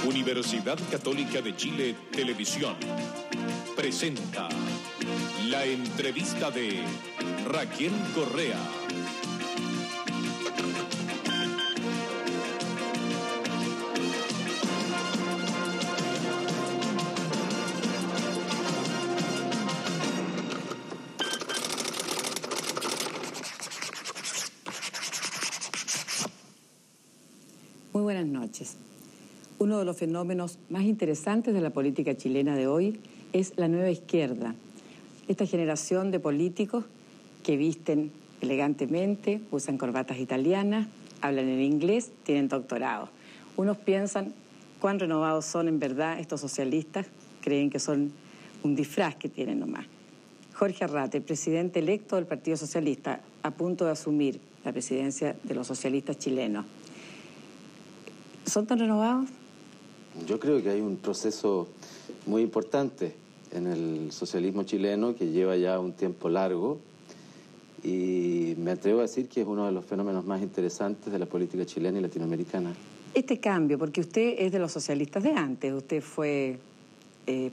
Universidad Católica de Chile Televisión presenta la entrevista de Raquel Correa. Muy buenas noches. Uno de los fenómenos más interesantes de la política chilena de hoy es la nueva izquierda. Esta generación de políticos que visten elegantemente, usan corbatas italianas, hablan en inglés, tienen doctorado. Unos piensan cuán renovados son en verdad estos socialistas, creen que son un disfraz que tienen nomás. Jorge Arrate, presidente electo del Partido Socialista, a punto de asumir la presidencia de los socialistas chilenos. ¿Son tan renovados? Yo creo que hay un proceso muy importante en el socialismo chileno que lleva ya un tiempo largo y me atrevo a decir que es uno de los fenómenos más interesantes de la política chilena y latinoamericana. Este cambio, porque usted es de los socialistas de antes, usted fue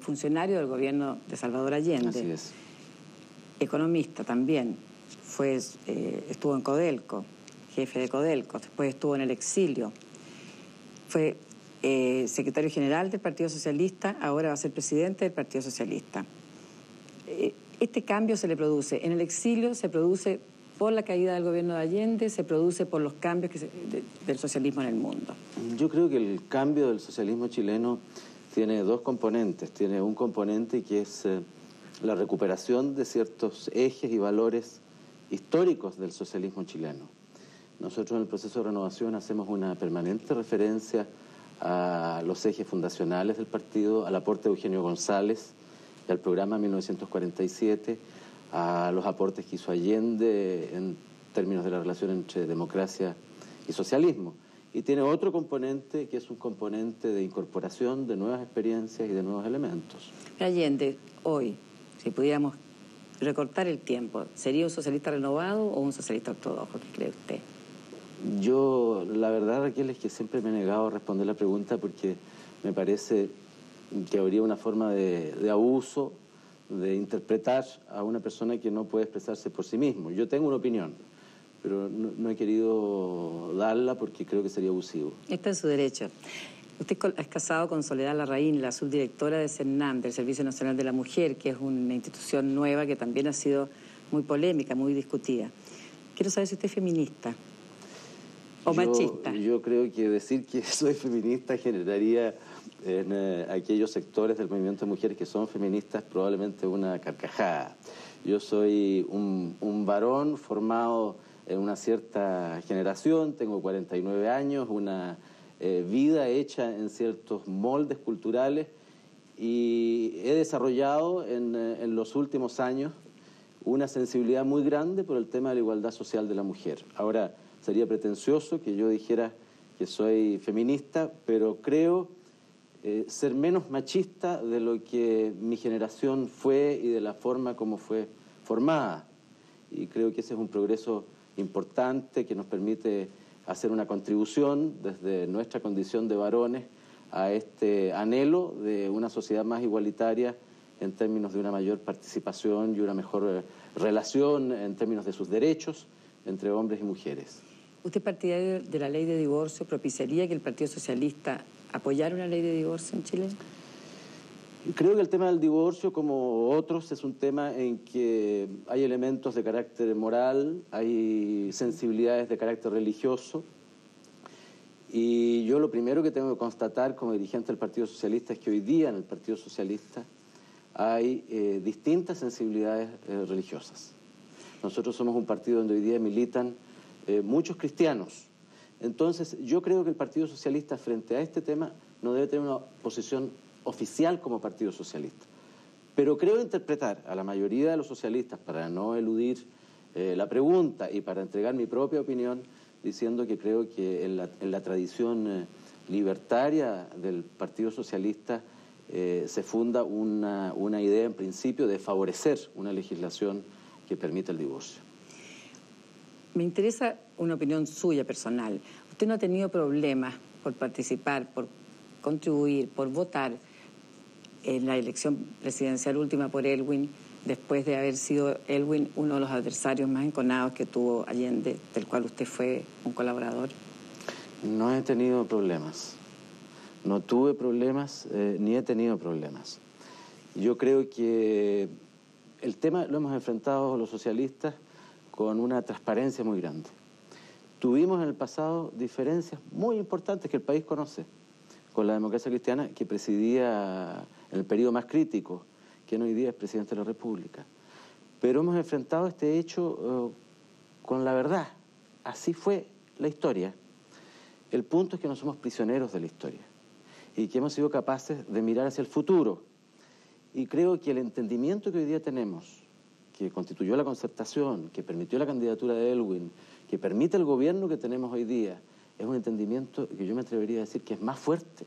funcionario del gobierno de Salvador Allende. Así es. Economista también, estuvo en Codelco, jefe de Codelco, después estuvo en el exilio. Fue secretario general del Partido Socialista, ahora va a ser presidente del Partido Socialista. Este cambio se le produce en el exilio, se produce por la caída del gobierno de Allende, se produce por los cambios del socialismo en el mundo. Yo creo que el cambio del socialismo chileno tiene dos componentes. Tiene un componente que es la recuperación de ciertos ejes y valores históricos del socialismo chileno. Nosotros en el proceso de renovación hacemos una permanente referencia a los ejes fundacionales del partido, al aporte de Eugenio González y al programa 1947, a los aportes que hizo Allende en términos de la relación entre democracia y socialismo. Y tiene otro componente que es un componente de incorporación de nuevas experiencias y de nuevos elementos. Allende, hoy, si pudiéramos recortar el tiempo, ¿sería un socialista renovado o un socialista ortodoxo? ¿Qué cree usted? Yo, la verdad, Raquel, es que siempre me he negado a responder la pregunta porque me parece que habría una forma de abuso, de interpretar a una persona que no puede expresarse por sí mismo. Yo tengo una opinión, pero no he querido darla porque creo que sería abusivo. Está en su derecho. Usted es casado con Soledad Larraín, la subdirectora de CENAM, del Servicio Nacional de la Mujer, que es una institución nueva que también ha sido muy polémica, muy discutida. Quiero saber si usted es feminista. ¿O machista? Yo creo que decir que soy feminista generaría en aquellos sectores del movimiento de mujeres que son feministas probablemente una carcajada. Yo soy un varón formado en una cierta generación, tengo 49 años, una vida hecha en ciertos moldes culturales y he desarrollado en los últimos años una sensibilidad muy grande por el tema de la igualdad social de la mujer. Ahora, sería pretencioso que yo dijera que soy feminista, pero creo ser menos machista de lo que mi generación fue y de la forma como fue formada. Y creo que ese es un progreso importante que nos permite hacer una contribución desde nuestra condición de varones a este anhelo de una sociedad más igualitaria en términos de una mayor participación y una mejor relación en términos de sus derechos entre hombres y mujeres. ¿Usted, partidario de la ley de divorcio, propiciaría que el Partido Socialista apoyara una ley de divorcio en Chile? Creo que el tema del divorcio, como otros, es un tema en que hay elementos de carácter moral, hay sensibilidades de carácter religioso, y yo lo primero que tengo que constatar como dirigente del Partido Socialista es que hoy día en el Partido Socialista hay distintas sensibilidades religiosas. Nosotros somos un partido donde hoy día militan muchos cristianos. Entonces, yo creo que el Partido Socialista frente a este tema no debe tener una posición oficial como Partido Socialista. Pero creo interpretar a la mayoría de los socialistas, para no eludir la pregunta y para entregar mi propia opinión, diciendo que creo que en la tradición libertaria del Partido Socialista se funda una idea en principio de favorecer una legislación que permita el divorcio. Me interesa una opinión suya personal. Usted no ha tenido problemas por participar, por contribuir, por votar en la elección presidencial última por Elwin, después de haber sido Elwin uno de los adversarios más enconados que tuvo Allende, del cual usted fue un colaborador? No he tenido problemas. No tuve problemas, ni he tenido problemas. Yo creo que el tema lo hemos enfrentado los socialistas con una transparencia muy grande. Tuvimos en el pasado diferencias muy importantes que el país conoce con la democracia cristiana que presidía en el periodo más crítico, quien hoy día es presidente de la República. Pero hemos enfrentado este hecho con la verdad. Así fue la historia. El punto es que no somos prisioneros de la historia y que hemos sido capaces de mirar hacia el futuro. Y creo que el entendimiento que hoy día tenemos, que constituyó la concertación, que permitió la candidatura de Elwin, que permite el gobierno que tenemos hoy día, es un entendimiento que yo me atrevería a decir que es más fuerte,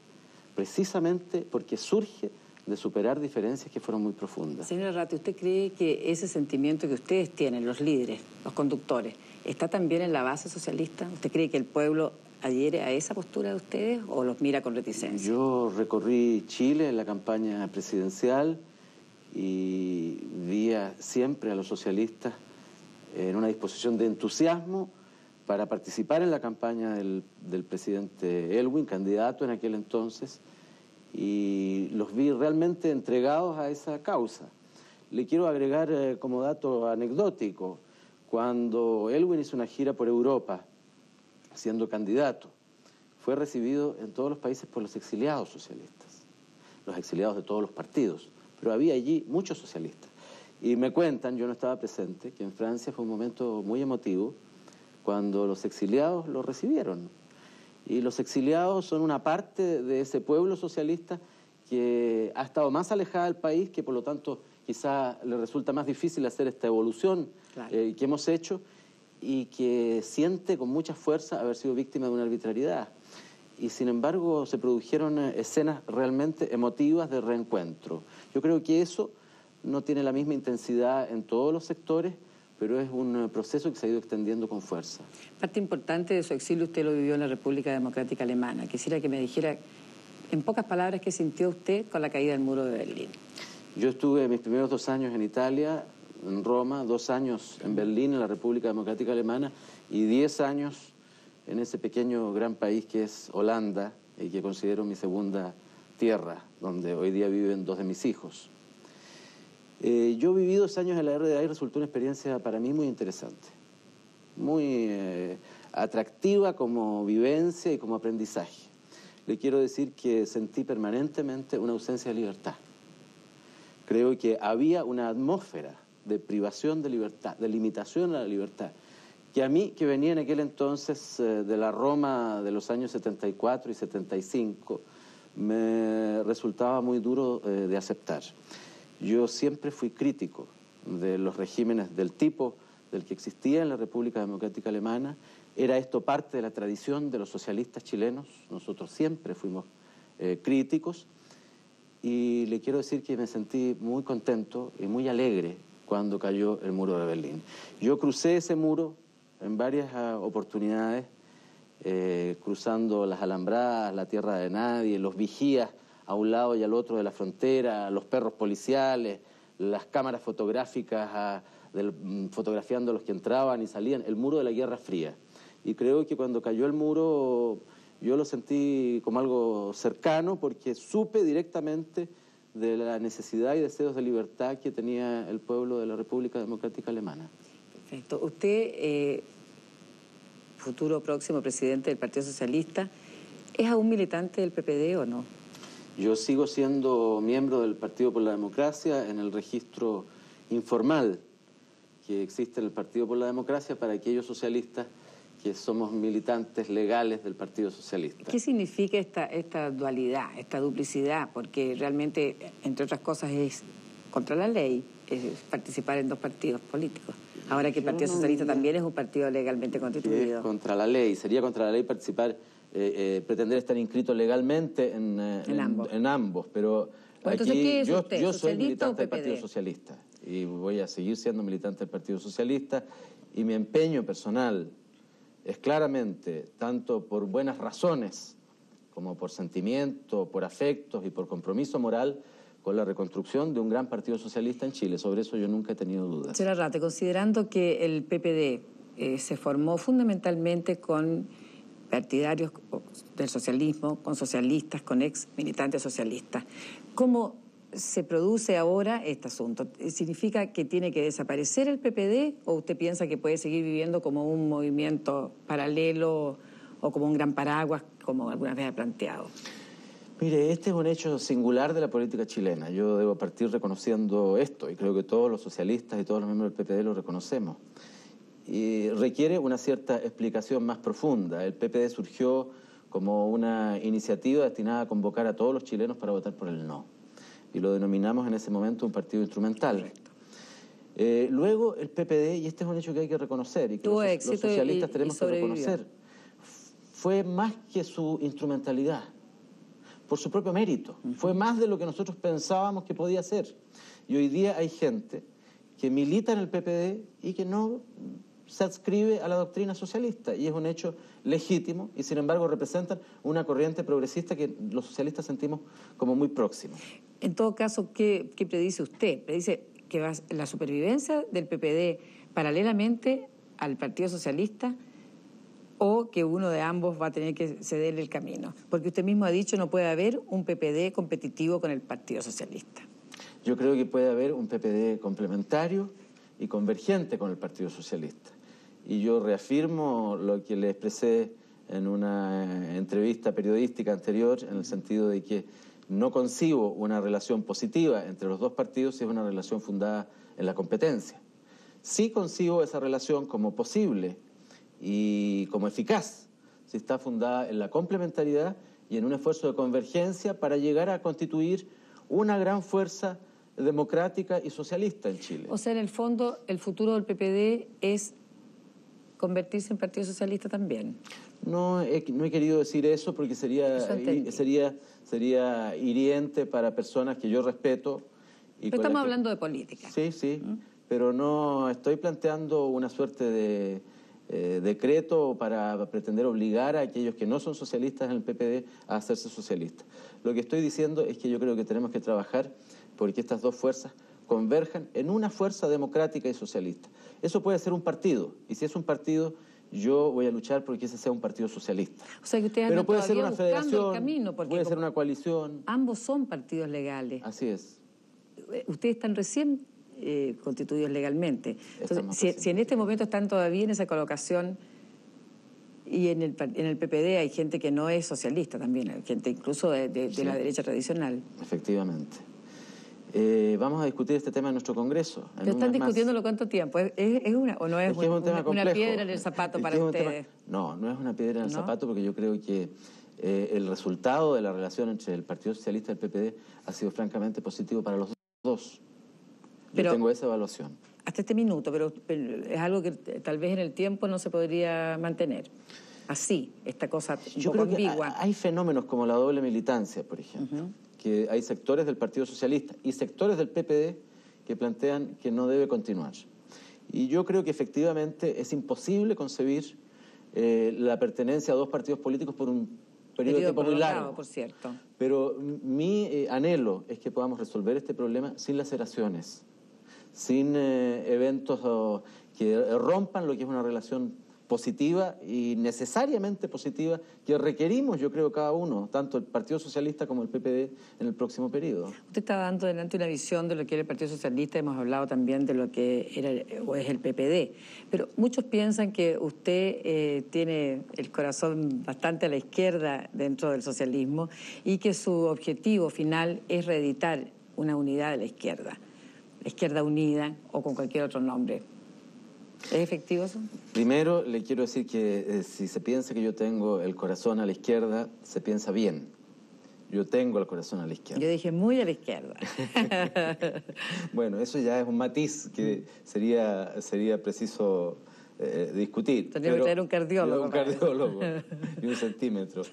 precisamente porque surge de superar diferencias que fueron muy profundas. Señora Ratti, ¿usted cree que ese sentimiento que ustedes tienen, los líderes, los conductores, está también en la base socialista? ¿Usted cree que el pueblo adhiere a esa postura de ustedes o los mira con reticencia? Yo recorrí Chile en la campaña presidencial y vi siempre a los socialistas en una disposición de entusiasmo para participar en la campaña del presidente Elwin, candidato en aquel entonces, y los vi realmente entregados a esa causa. Le quiero agregar como dato anecdótico, cuando Elwin hizo una gira por Europa, siendo candidato, fue recibido en todos los países por los exiliados socialistas, los exiliados de todos los partidos, pero había allí muchos socialistas. Y me cuentan, yo no estaba presente, que en Francia fue un momento muy emotivo cuando los exiliados lo recibieron. Y los exiliados son una parte de ese pueblo socialista que ha estado más alejada del país, que por lo tanto quizá le resulta más difícil hacer esta evolución que hemos hecho, y que siente con mucha fuerza haber sido víctima de una arbitrariedad. Y sin embargo se produjeron escenas realmente emotivas de reencuentro. Yo creo que eso no tiene la misma intensidad en todos los sectores, pero es un proceso que se ha ido extendiendo con fuerza. Parte importante de su exilio usted lo vivió en la República Democrática Alemana. Quisiera que me dijera, en pocas palabras, qué sintió usted con la caída del muro de Berlín. Yo estuve mis primeros 2 años en Italia, en Roma, 2 años en Berlín, en la República Democrática Alemana, y 10 años en ese pequeño gran país que es Holanda, y que considero mi segunda tierra, donde hoy día viven 2 de mis hijos. Yo viví 2 años en la RDA y resultó una experiencia para mí muy interesante, muy atractiva como vivencia y como aprendizaje. Le quiero decir que sentí permanentemente una ausencia de libertad. Creo que había una atmósfera de privación de libertad, de limitación a la libertad, que a mí, que venía en aquel entonces de la Roma de los años 74 y 75, me resultaba muy duro de aceptar. Yo siempre fui crítico de los regímenes del tipo del que existía en la República Democrática Alemana. Era esto parte de la tradición de los socialistas chilenos. Nosotros siempre fuimos críticos. Y le quiero decir que me sentí muy contento y muy alegre cuando cayó el muro de Berlín. Yo crucé ese muro en varias oportunidades, cruzando las alambradas, la tierra de nadie, los vigías a un lado y al otro de la frontera, los perros policiales, las cámaras fotográficas fotografiando a los que entraban y salían, el muro de la Guerra Fría. Y creo que cuando cayó el muro yo lo sentí como algo cercano, porque supe directamente de la necesidad y deseos de libertad que tenía el pueblo de la República Democrática Alemana. Perfecto. Usted, futuro próximo presidente del Partido Socialista, ¿es aún militante del PPD o no? Yo sigo siendo miembro del Partido por la Democracia en el registro informal que existe en el Partido por la Democracia para aquellos socialistas que somos militantes legales del Partido Socialista. ¿Qué significa esta dualidad, esta duplicidad? Porque realmente, entre otras cosas, es contra la ley, es participar en 2 partidos políticos. Ahora que el Partido Socialista también es un partido legalmente constituido. Es contra la ley, sería contra la ley participar, pretender estar inscrito legalmente en ambos, pero entonces, aquí ¿qué es usted, yo soy socialista militante o del Partido Socialista y voy a seguir siendo militante del Partido Socialista, y mi empeño personal es claramente, tanto por buenas razones como por sentimiento, por afectos y por compromiso moral con la reconstrucción de un gran partido socialista en Chile. Sobre eso yo nunca he tenido dudas. Señora Arrate, considerando que el PPD se formó fundamentalmente con partidarios del socialismo, con socialistas, con ex militantes socialistas, ¿cómo se produce ahora este asunto? ¿Significa que tiene que desaparecer el PPD o usted piensa que puede seguir viviendo como un movimiento paralelo o como un gran paraguas, como alguna vez ha planteado? Mire, este es un hecho singular de la política chilena. Yo debo partir reconociendo esto, y creo que todos los socialistas y todos los miembros del PPD lo reconocemos. Y requiere una cierta explicación más profunda. El PPD surgió como una iniciativa destinada a convocar a todos los chilenos para votar por el no. Y lo denominamos en ese momento un partido instrumental. Luego el PPD, y este es un hecho que hay que reconocer, y que los socialistas tenemos que reconocer, fue más que su instrumentalidad, por su propio mérito. Fue más de lo que nosotros pensábamos que podía ser. Y hoy día hay gente que milita en el PPD y que no se adscribe a la doctrina socialista, y es un hecho legítimo, y sin embargo representan una corriente progresista que los socialistas sentimos como muy próxima. En todo caso, ¿qué predice usted? ¿Predice que va la supervivencia del PPD paralelamente al Partido Socialista o que uno de ambos va a tener que ceder el camino? Porque usted mismo ha dicho no puede haber un PPD competitivo con el Partido Socialista. Yo creo que puede haber un PPD complementario y convergente con el Partido Socialista. Y yo reafirmo lo que le expresé en una entrevista periodística anterior, en el sentido de que no concibo una relación positiva entre los dos partidos si es una relación fundada en la competencia. Sí concibo esa relación como posible y como eficaz si está fundada en la complementariedad y en un esfuerzo de convergencia para llegar a constituir una gran fuerza democrática y socialista en Chile. O sea, en el fondo, el futuro del PPD es convertirse en Partido Socialista también. No he querido decir eso porque sería hiriente para personas que yo respeto. Pero estamos hablando de política. Sí, sí, pero no estoy planteando una suerte de decreto para pretender obligar a aquellos que no son socialistas en el PPD a hacerse socialistas. Lo que estoy diciendo es que yo creo que tenemos que trabajar porque estas dos fuerzas converjan en una fuerza democrática y socialista. Eso puede ser un partido, y si es un partido, yo voy a luchar porque ese sea un partido socialista. O sea, que ustedes pero puede ser una federación, camino, puede ser una coalición. Ambos son partidos legales. Así es. Ustedes están recién constituidos legalmente. Entonces, si en este momento están todavía en esa colocación, y en el PPD hay gente que no es socialista también, hay gente incluso de la derecha tradicional. Efectivamente. Vamos a discutir este tema en nuestro Congreso. ¿Pero están discutiéndolo cuánto tiempo? ¿Es una, o no es una piedra en el zapato para ustedes? No es una piedra en el zapato porque yo creo que el resultado de la relación entre el Partido Socialista y el PPD ha sido francamente positivo para los dos. Yo tengo esa evaluación. Hasta este minuto, pero es algo que tal vez en el tiempo no se podría mantener. Así, esta cosa un poco ambigua. Hay fenómenos como la doble militancia, por ejemplo, que hay sectores del Partido Socialista y sectores del PPD que plantean que no debe continuar. Y yo creo que efectivamente es imposible concebir la pertenencia a dos partidos políticos por un periodo de tiempo muy largo. Por cierto. Pero mi anhelo es que podamos resolver este problema sin laceraciones, sin eventos que rompan lo que es una relación positiva y necesariamente positiva que requerimos, yo creo, cada uno, tanto el Partido Socialista como el PPD en el próximo periodo. Usted está dando delante una visión de lo que era el Partido Socialista, hemos hablado también de lo que era o es el PPD, pero muchos piensan que usted tiene el corazón bastante a la izquierda dentro del socialismo y que su objetivo final es reeditar una unidad de la izquierda unida o con cualquier otro nombre. ¿Es efectivo eso? Primero, le quiero decir que si se piensa que yo tengo el corazón a la izquierda, se piensa bien. Yo tengo el corazón a la izquierda. Yo dije muy a la izquierda. Bueno, eso ya es un matiz que sería preciso discutir. Tendría que traer un cardiólogo. Un cardiólogo y un centímetro.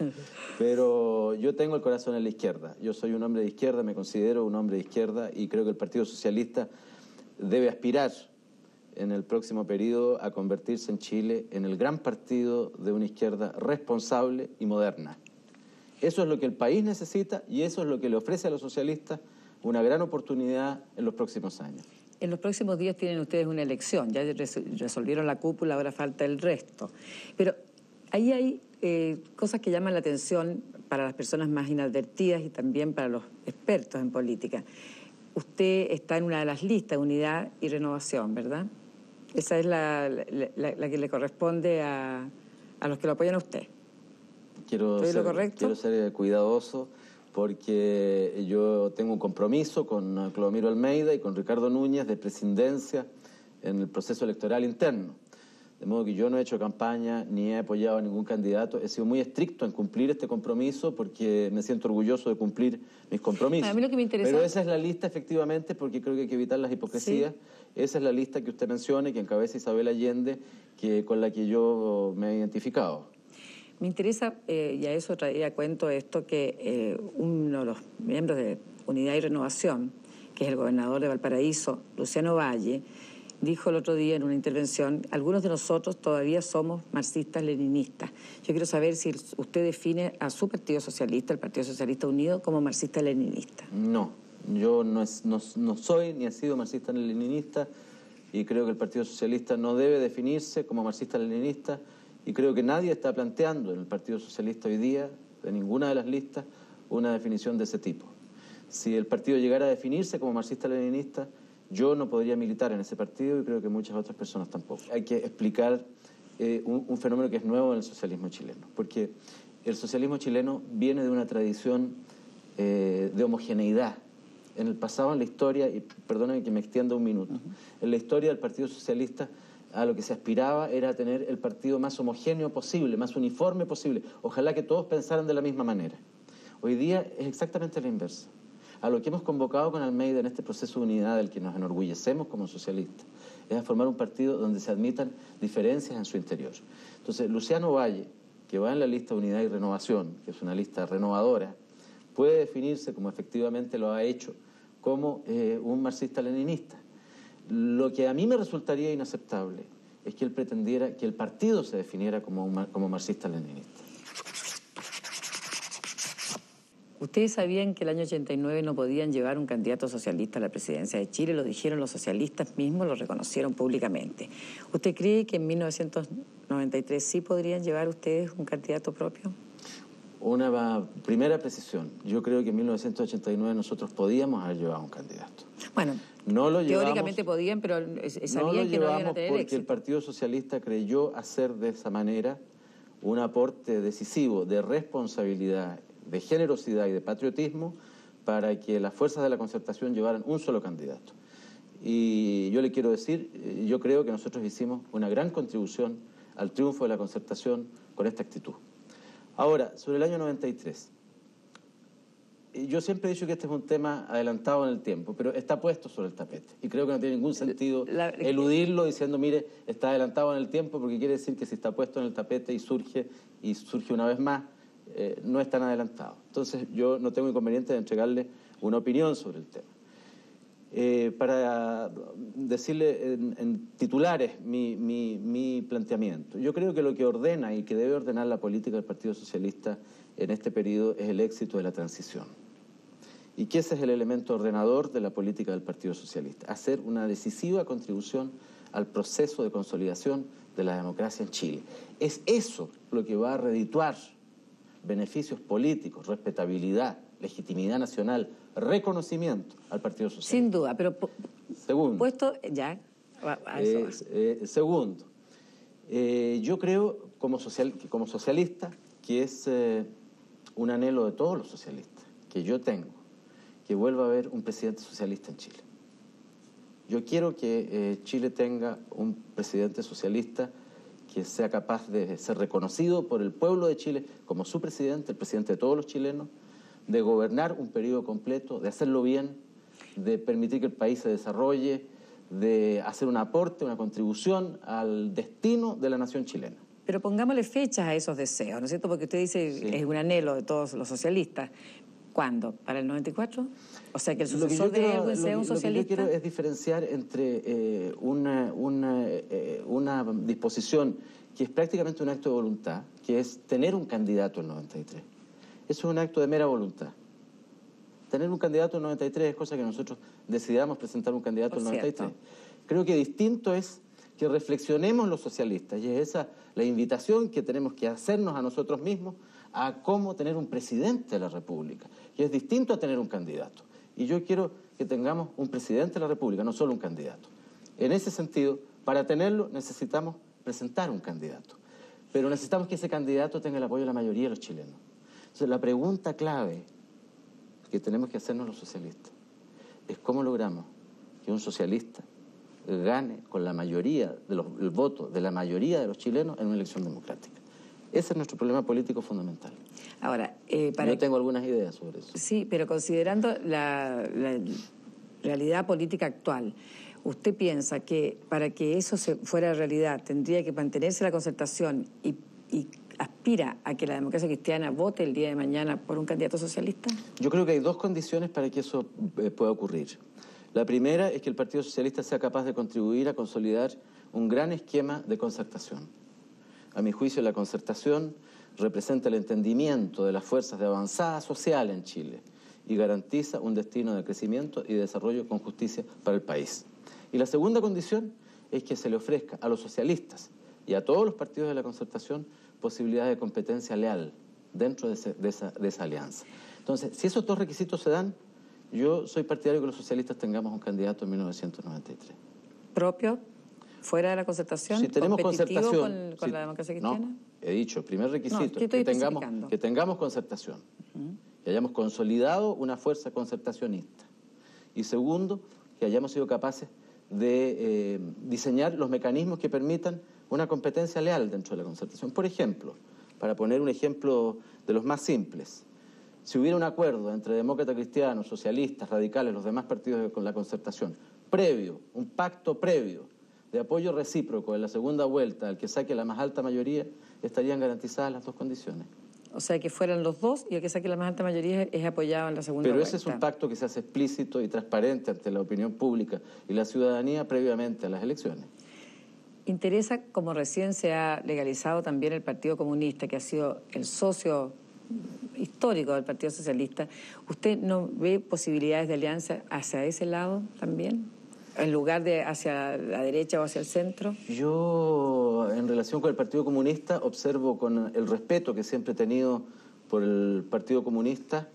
Pero yo tengo el corazón a la izquierda. Yo soy un hombre de izquierda, me considero un hombre de izquierda y creo que el Partido Socialista debe aspirar en el próximo periodo a convertirse en Chile en el gran partido de una izquierda responsable y moderna. Eso es lo que el país necesita y eso es lo que le ofrece a los socialistas una gran oportunidad en los próximos años. En los próximos días tienen ustedes una elección, ya resolvieron la cúpula, ahora falta el resto. Pero ahí hay cosas que llaman la atención para las personas más inadvertidas y también para los expertos en política. Usted está en una de las listas, Unidad y Renovación, ¿verdad? Esa es la que le corresponde a los que lo apoyan a usted. Quiero ser cuidadoso porque yo tengo un compromiso con Clodomiro Almeida y con Ricardo Núñez de presidencia en el proceso electoral interno. De modo que yo no he hecho campaña ni he apoyado a ningún candidato. He sido muy estricto en cumplir este compromiso porque me siento orgulloso de cumplir mis compromisos. A mí lo que me interesa... Pero esa es la lista, efectivamente, porque creo que hay que evitar las hipocresías. ¿Sí? Esa es la lista que usted menciona, que encabeza Isabel Allende, con la que yo me he identificado. Me interesa, y a eso traía cuento esto, que uno de los miembros de Unidad y Renovación, que es el gobernador de Valparaíso, Luciano Valle, dijo el otro día en una intervención, algunos de nosotros todavía somos marxistas-leninistas. Yo quiero saber si usted define a su Partido Socialista, el Partido Socialista Unido, como marxista-leninista. No, yo no soy ni he sido marxista-leninista y creo que el Partido Socialista no debe definirse como marxista-leninista y creo que nadie está planteando en el Partido Socialista hoy día, de ninguna de las listas, una definición de ese tipo. Si el partido llegara a definirse como marxista-leninista, yo no podría militar en ese partido y creo que muchas otras personas tampoco. Hay que explicar un fenómeno que es nuevo en el socialismo chileno, porque el socialismo chileno viene de una tradición de homogeneidad. En el pasado, en la historia, y perdónenme que me extienda un minuto, en la historia del Partido Socialista a lo que se aspiraba era tener el partido más homogéneo posible, más uniforme posible. Ojalá que todos pensaran de la misma manera. Hoy día es exactamente la inversa. A lo que hemos convocado con Almeida en este proceso de unidad del que nos enorgullecemos como socialistas, es a formar un partido donde se admitan diferencias en su interior. Entonces, Luciano Valle, que va en la lista de Unidad y Renovación, que es una lista renovadora, puede definirse, como efectivamente lo ha hecho, como un marxista-leninista. Lo que a mí me resultaría inaceptable es que él pretendiera que el partido se definiera como marxista-leninista. Ustedes sabían que el año 89 no podían llevar un candidato socialista a la presidencia de Chile, lo dijeron los socialistas mismos, lo reconocieron públicamente. ¿Usted cree que en 1993 sí podrían llevar ustedes un candidato propio? Una primera precisión. Yo creo que en 1989 nosotros podíamos haber llevado un candidato. Bueno, no lo teóricamente podían, pero sabían que no iban a tener porque éxito. El Partido Socialista creyó hacer de esa manera un aporte decisivo de responsabilidad, de generosidad y de patriotismo para que las fuerzas de la concertación llevaran un solo candidato. Y yo le quiero decir, yo creo que nosotros hicimos una gran contribución al triunfo de la concertación con esta actitud. Ahora, sobre el año 93. Yo siempre he dicho que este es un tema adelantado en el tiempo, pero está puesto sobre el tapete. Y creo que no tiene ningún sentido eludirlo diciendo, mire, está adelantado en el tiempo, porque quiere decir que si está puesto en el tapete y surge una vez más, no es tan adelantado. Entonces yo no tengo inconveniente de entregarle una opinión sobre el tema. Para decirle en titulares mi planteamiento. Yo creo que lo que ordena y que debe ordenar la política del Partido Socialista en este periodo es el éxito de la transición. Y que ese es el elemento ordenador de la política del Partido Socialista. Hacer una decisiva contribución al proceso de consolidación de la democracia en Chile. Es eso lo que va a redituar beneficios políticos, respetabilidad, legitimidad nacional, reconocimiento al Partido Socialista. Sin duda, pero segundo, puesto ya a eso segundo, yo creo como socialista que es un anhelo de todos los socialistas, que yo tengo, que vuelva a haber un presidente socialista en Chile. Yo quiero que Chile tenga un presidente socialista que sea capaz de ser reconocido por el pueblo de Chile como su presidente, el presidente de todos los chilenos, de gobernar un periodo completo, de hacerlo bien, de permitir que el país se desarrolle, de hacer un aporte, una contribución al destino de la nación chilena. Pero pongámosle fechas a esos deseos, ¿no es cierto? Porque usted dice sí, es un anhelo de todos los socialistas. ¿Cuándo? ¿Para el 94? O sea, que el sucesor de Elwin sea un socialista. Lo que yo quiero es diferenciar entre una disposición que es prácticamente un acto de voluntad, que es tener un candidato en 93. Eso es un acto de mera voluntad. Tener un candidato en 93 es cosa que nosotros decidamos presentar un candidato en 93. Creo que distinto es que reflexionemos los socialistas, y es esa la invitación que tenemos que hacernos a nosotros mismos a cómo tener un presidente de la República, que es distinto a tener un candidato. Y yo quiero que tengamos un presidente de la República, no solo un candidato. En ese sentido, para tenerlo necesitamos presentar un candidato, pero necesitamos que ese candidato tenga el apoyo de la mayoría de los chilenos. Entonces, la pregunta clave que tenemos que hacernos los socialistas es cómo logramos que un socialista gane con la mayoría el voto de la mayoría de los chilenos en una elección democrática. Ese es nuestro problema político fundamental. Ahora, yo tengo algunas ideas sobre eso. Sí, pero considerando la realidad política actual, ¿usted piensa que para que eso fuera realidad tendría que mantenerse la concertación y aspira a que la democracia cristiana vote el día de mañana por un candidato socialista? Yo creo que hay dos condiciones para que eso pueda ocurrir. La primera es que el Partido Socialista sea capaz de contribuir a consolidar un gran esquema de concertación. A mi juicio, la concertación representa el entendimiento de las fuerzas de avanzada social en Chile y garantiza un destino de crecimiento y de desarrollo con justicia para el país. Y la segunda condición es que se le ofrezca a los socialistas y a todos los partidos de la concertación posibilidad de competencia leal dentro de esa alianza. Entonces, si esos dos requisitos se dan, yo soy partidario que los socialistas tengamos un candidato en 1993. ¿Propio? ¿Fuera de la concertación? Si tenemos concertación con la democracia cristiana? No, he dicho, el primer requisito es que tengamos concertación, que hayamos consolidado una fuerza concertacionista. Y segundo, que hayamos sido capaces de diseñar los mecanismos que permitan una competencia leal dentro de la concertación. Por ejemplo, para poner un ejemplo de los más simples, si hubiera un acuerdo entre demócratas cristianos, socialistas, radicales, los demás partidos con la concertación, un pacto previo de apoyo recíproco en la segunda vuelta al que saque la más alta mayoría, estarían garantizadas las dos condiciones. O sea, que fueran los dos y el que saque la más alta mayoría es apoyado en la segunda vuelta. Pero ese es un pacto que se hace explícito y transparente ante la opinión pública y la ciudadanía previamente a las elecciones. Interesa, como recién se ha legalizado también el Partido Comunista, que ha sido el socio histórico del Partido Socialista, ¿usted no ve posibilidades de alianza hacia ese lado también? ¿En lugar de hacia la derecha o hacia el centro? Yo, en relación con el Partido Comunista, observo con el respeto que siempre he tenido por el Partido Comunista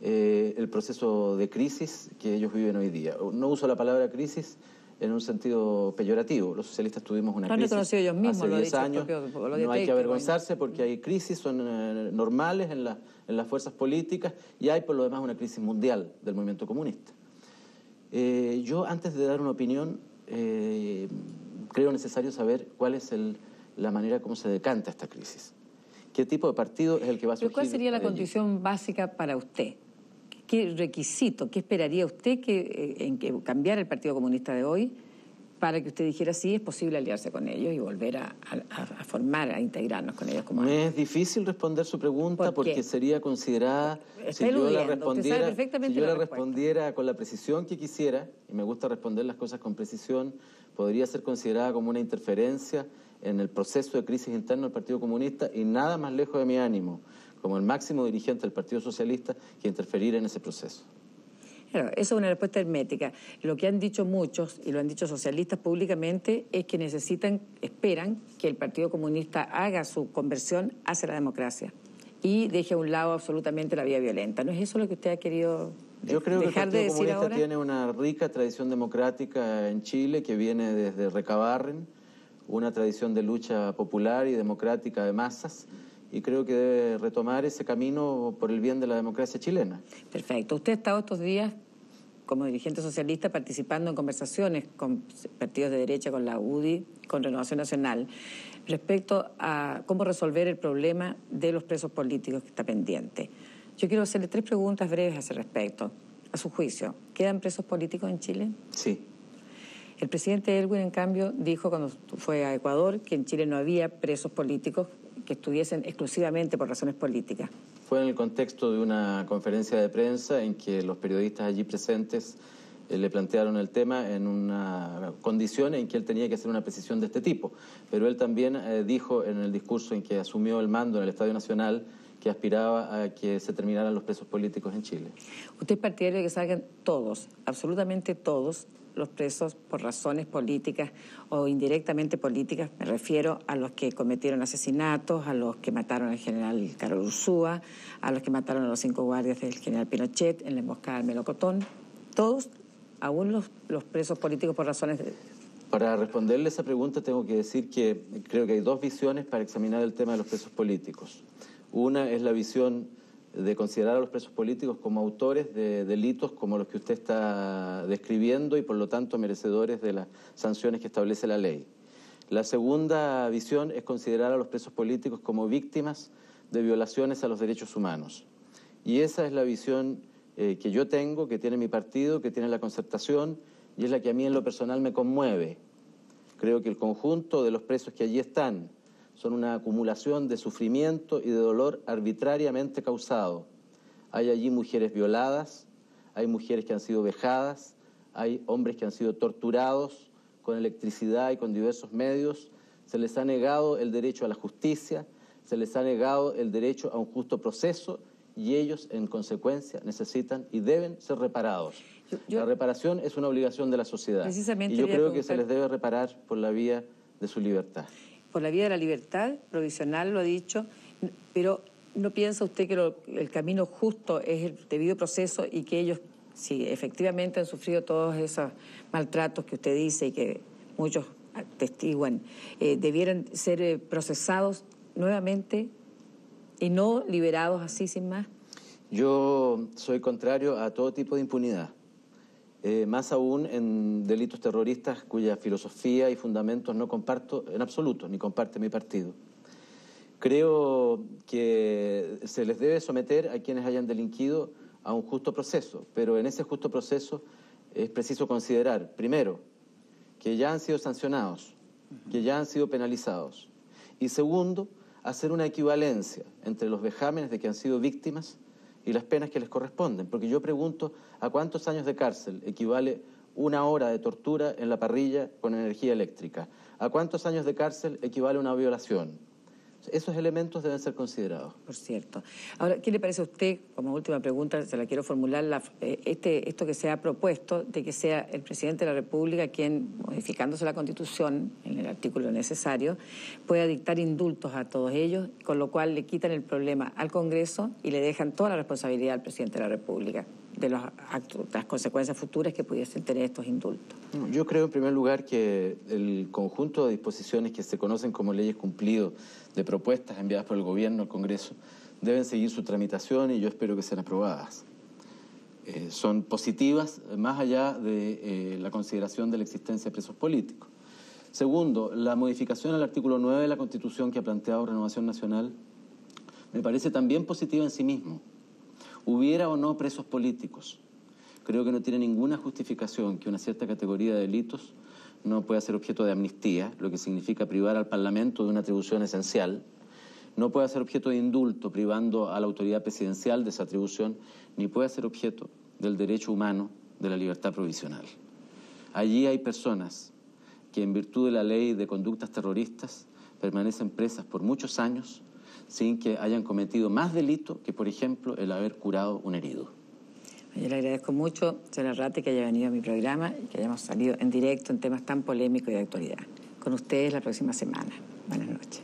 el proceso de crisis que ellos viven hoy día. No uso la palabra crisis en un sentido peyorativo. Los socialistas tuvimos una crisis ellos mismos, hace 10 años. No hay que avergonzarse porque hay crisis, son normales en las fuerzas políticas, y hay por lo demás una crisis mundial del movimiento comunista. Yo, antes de dar una opinión, creo necesario saber cuál es la manera como se decanta esta crisis. ¿Qué tipo de partido es el que va a surgir? ¿Pero cuál sería la condición básica para usted? ¿Qué requisito, qué esperaría usted en que cambiara el Partido Comunista de hoy para que usted dijera sí, es posible aliarse con ellos y volver a formar, a integrarnos con ellos como antes? Me es difícil responder su pregunta porque sería considerada, si yo la respondiera con la precisión que quisiera, y me gusta responder las cosas con precisión, podría ser considerada como una interferencia en el proceso de crisis interno del Partido Comunista, y nada más lejos de mi ánimo, como el máximo dirigente del Partido Socialista, que interferir en ese proceso. Claro, eso es una respuesta hermética. Lo que han dicho muchos, y lo han dicho socialistas públicamente, es que esperan que el Partido Comunista haga su conversión hacia la democracia y deje a un lado absolutamente la vía violenta. ¿No es eso lo que usted ha querido dejar de decir ahora? Yo creo que el Partido Comunista tiene una rica tradición democrática en Chile que viene desde Recabarren, una tradición de lucha popular y democrática de masas, y creo que debe retomar ese camino por el bien de la democracia chilena. Perfecto. Usted ha estado estos días como dirigente socialista participando en conversaciones con partidos de derecha, con la UDI, con Renovación Nacional, respecto a cómo resolver el problema de los presos políticos que está pendiente. Yo quiero hacerle 3 preguntas breves a ese respecto. A su juicio, ¿quedan presos políticos en Chile? Sí. El presidente Elwin, en cambio, dijo cuando fue a Ecuador que en Chile no había presos políticos que estuviesen exclusivamente por razones políticas. Fue en el contexto de una conferencia de prensa en que los periodistas allí presentes le plantearon el tema en una condición en que él tenía que hacer una precisión de este tipo. Pero él también dijo en el discurso en que asumió el mando en el Estadio Nacional que aspiraba a que se terminaran los presos políticos en Chile. ¿Usted es partidario de que salgan todos, absolutamente todos, los presos por razones políticas o indirectamente políticas? Me refiero a los que cometieron asesinatos, a los que mataron al general Carlos Ursúa, a los que mataron a los 5 guardias del general Pinochet en la emboscada del Melocotón. Todos, aún los presos políticos por razones de... Para responderle esa pregunta tengo que decir que creo que hay 2 visiones para examinar el tema de los presos políticos. Una es la visión de considerar a los presos políticos como autores de delitos como los que usted está describiendo y por lo tanto merecedores de las sanciones que establece la ley. La segunda visión es considerar a los presos políticos como víctimas de violaciones a los derechos humanos. Y esa es la visión que yo tengo, que tiene mi partido, que tiene la Concertación, y es la que a mí en lo personal me conmueve. Creo que el conjunto de los presos que allí están son una acumulación de sufrimiento y de dolor arbitrariamente causado. Hay allí mujeres violadas, hay mujeres que han sido vejadas, hay hombres que han sido torturados con electricidad y con diversos medios. Se les ha negado el derecho a la justicia, se les ha negado el derecho a un justo proceso y ellos, en consecuencia, necesitan y deben ser reparados. La reparación es una obligación de la sociedad y yo creo que se les debe reparar por la vía de su libertad. Por la vía de la libertad, provisional, lo ha dicho, pero ¿no piensa usted que el camino justo es el debido proceso y que ellos, si efectivamente han sufrido todos esos maltratos que usted dice y que muchos atestiguan, debieran ser procesados nuevamente y no liberados así sin más? Yo soy contrario a todo tipo de impunidad. Más aún en delitos terroristas cuya filosofía y fundamentos no comparto en absoluto, ni comparte mi partido. Creo que se les debe someter a quienes hayan delinquido a un justo proceso, pero en ese justo proceso es preciso considerar, primero, que ya han sido sancionados, que ya han sido penalizados, y segundo, hacer una equivalencia entre los vejámenes de que han sido víctimas y las penas que les corresponden, porque yo pregunto ¿a cuántos años de cárcel equivale 1 hora de tortura en la parrilla con energía eléctrica? ¿A cuántos años de cárcel equivale una violación? Esos elementos deben ser considerados. Por cierto. Ahora, ¿qué le parece a usted, como última pregunta, se la quiero formular, esto que se ha propuesto de que sea el presidente de la República quien, modificándose la Constitución, en el artículo necesario, pueda dictar indultos a todos ellos, con lo cual le quitan el problema al Congreso y le dejan toda la responsabilidad al presidente de la República de los actos, las consecuencias futuras que pudiesen tener estos indultos? Yo creo, en primer lugar, que el conjunto de disposiciones que se conocen como leyes cumplido de propuestas enviadas por el Gobierno al Congreso deben seguir su tramitación y yo espero que sean aprobadas. Son positivas más allá de la consideración de la existencia de presos políticos. Segundo, la modificación al artículo 9 de la Constitución que ha planteado Renovación Nacional me parece también positiva en sí mismo. Hubiera o no presos políticos, creo que no tiene ninguna justificación que una cierta categoría de delitos no pueda ser objeto de amnistía, lo que significa privar al Parlamento de una atribución esencial, no pueda ser objeto de indulto privando a la autoridad presidencial de esa atribución, ni puede ser objeto del derecho humano de la libertad provisional. Allí hay personas que en virtud de la ley de conductas terroristas permanecen presas por muchos años sin que hayan cometido más delito que, por ejemplo, el haber curado un herido. Yo le agradezco mucho, señora Arrate, que haya venido a mi programa y que hayamos salido en directo en temas tan polémicos y de actualidad. Con ustedes la próxima semana. Buenas noches.